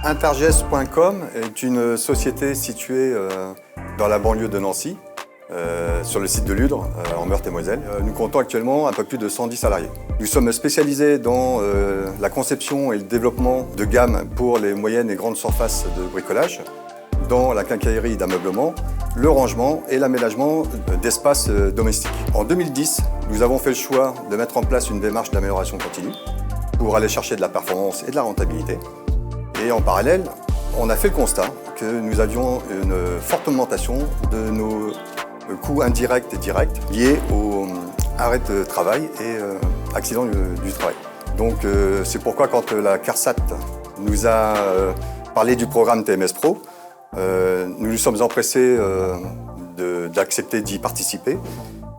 Intergest.com est une société située dans la banlieue de Nancy, sur le site de Ludre, en Meurthe-et-Moselle. Nous comptons actuellement un peu plus de 110 salariés. Nous sommes spécialisés dans la conception et le développement de gammes pour les moyennes et grandes surfaces de bricolage, dans la quincaillerie d'ameublement, le rangement et l'aménagement d'espaces domestiques. En 2010, nous avons fait le choix de mettre en place une démarche d'amélioration continue pour aller chercher de la performance et de la rentabilité. Et en parallèle, on a fait le constat que nous avions une forte augmentation de nos coûts indirects et directs liés au arrêt de travail et accident du travail. Donc c'est pourquoi quand la CARSAT nous a parlé du programme TMS Pro, nous nous sommes empressés d'accepter d'y participer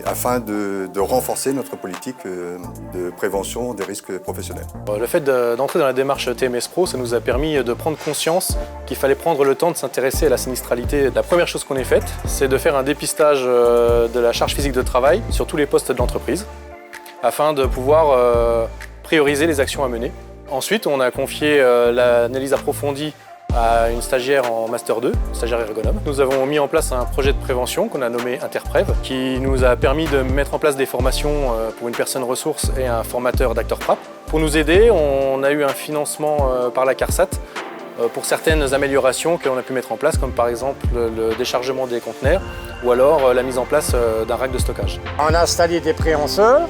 afin de renforcer notre politique de prévention des risques professionnels. Le fait d'entrer dans la démarche TMS Pro, ça nous a permis de prendre conscience qu'il fallait prendre le temps de s'intéresser à la sinistralité. La première chose qu'on ait faite, c'est de faire un dépistage de la charge physique de travail sur tous les postes de l'entreprise afin de pouvoir prioriser les actions à mener. Ensuite, on a confié l'analyse approfondie à une stagiaire en Master 2, stagiaire ergonome. Nous avons mis en place un projet de prévention qu'on a nommé Interprev, qui nous a permis de mettre en place des formations pour une personne ressource et un formateur d'acteur PRAP. Pour nous aider, on a eu un financement par la CARSAT pour certaines améliorations que l'on a pu mettre en place, comme par exemple le déchargement des conteneurs ou alors la mise en place d'un rack de stockage. On a installé des préhenseurs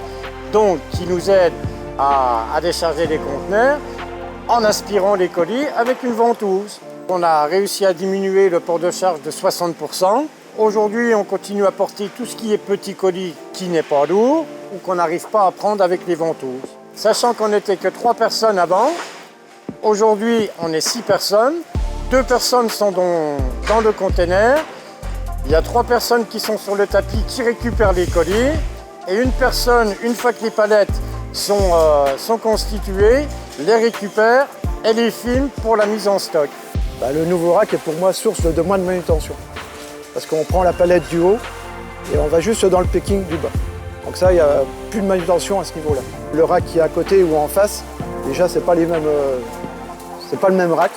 donc, qui nous aident à décharger les conteneurs en aspirant les colis avec une ventouse. On a réussi à diminuer le port de charge de 60%. Aujourd'hui, on continue à porter tout ce qui est petit colis qui n'est pas lourd ou qu'on n'arrive pas à prendre avec les ventouses. Sachant qu'on n'était que 3 personnes avant, aujourd'hui on est 6 personnes. 2 personnes sont dans le container. Il y a 3 personnes qui sont sur le tapis qui récupèrent les colis. Et une personne, une fois que les palettes sont constituées, les récupère et les filme pour la mise en stock. Le nouveau rack est pour moi source de moins de manutention. Parce qu'on prend la palette du haut et on va juste dans le picking du bas. Donc ça, il n'y a plus de manutention à ce niveau-là. Le rack qui est à côté ou en face, déjà, c'est pas le même rack.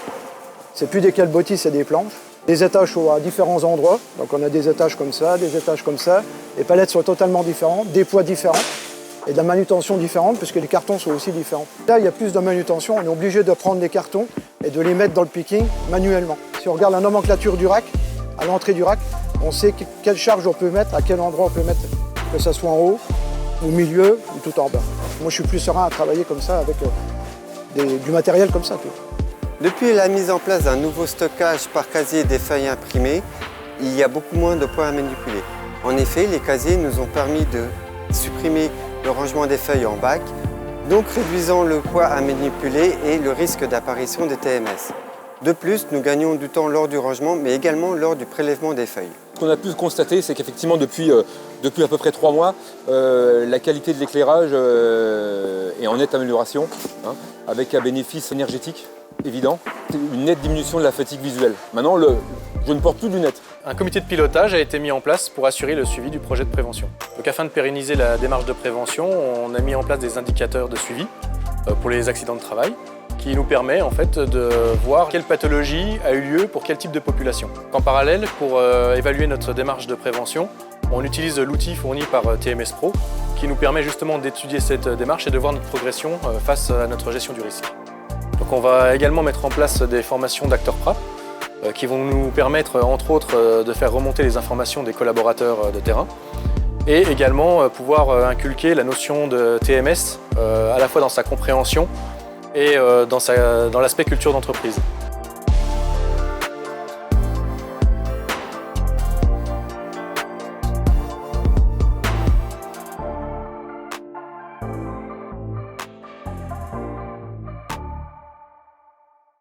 C'est plus des calebotis, c'est des planches. Les étages sont à différents endroits. Donc on a des étages comme ça, des étages comme ça. Les palettes sont totalement différentes, des poids différents. Et de la manutention différente, puisque les cartons sont aussi différents. Là, il y a plus de manutention, on est obligé de prendre les cartons et de les mettre dans le picking manuellement. Si on regarde la nomenclature du rack, à l'entrée du rack, on sait quelle charge on peut mettre, à quel endroit on peut mettre, que ce soit en haut, au milieu ou tout en bas. Moi, je suis plus serein à travailler comme ça, avec du matériel comme ça. Depuis la mise en place d'un nouveau stockage par casier des feuilles imprimées, il y a beaucoup moins de poids à manipuler. En effet, les casiers nous ont permis de supprimer le rangement des feuilles en bac, donc réduisant le poids à manipuler et le risque d'apparition des TMS. De plus, nous gagnons du temps lors du rangement, mais également lors du prélèvement des feuilles. Ce qu'on a pu constater, c'est qu'effectivement, depuis à peu près 3 mois, la qualité de l'éclairage est en nette amélioration, avec un bénéfice énergétique évident, une nette diminution de la fatigue visuelle. Maintenant, je ne porte plus de lunettes. Un comité de pilotage a été mis en place pour assurer le suivi du projet de prévention. Donc, afin de pérenniser la démarche de prévention, on a mis en place des indicateurs de suivi pour les accidents de travail qui nous permet en fait de voir quelle pathologie a eu lieu pour quel type de population. En parallèle, pour évaluer notre démarche de prévention, on utilise l'outil fourni par TMS Pro qui nous permet justement d'étudier cette démarche et de voir notre progression face à notre gestion du risque. Donc, on va également mettre en place des formations d'acteurs PRAP qui vont nous permettre, entre autres, de faire remonter les informations des collaborateurs de terrain et également pouvoir inculquer la notion de TMS à la fois dans sa compréhension et dans l'aspect culture d'entreprise.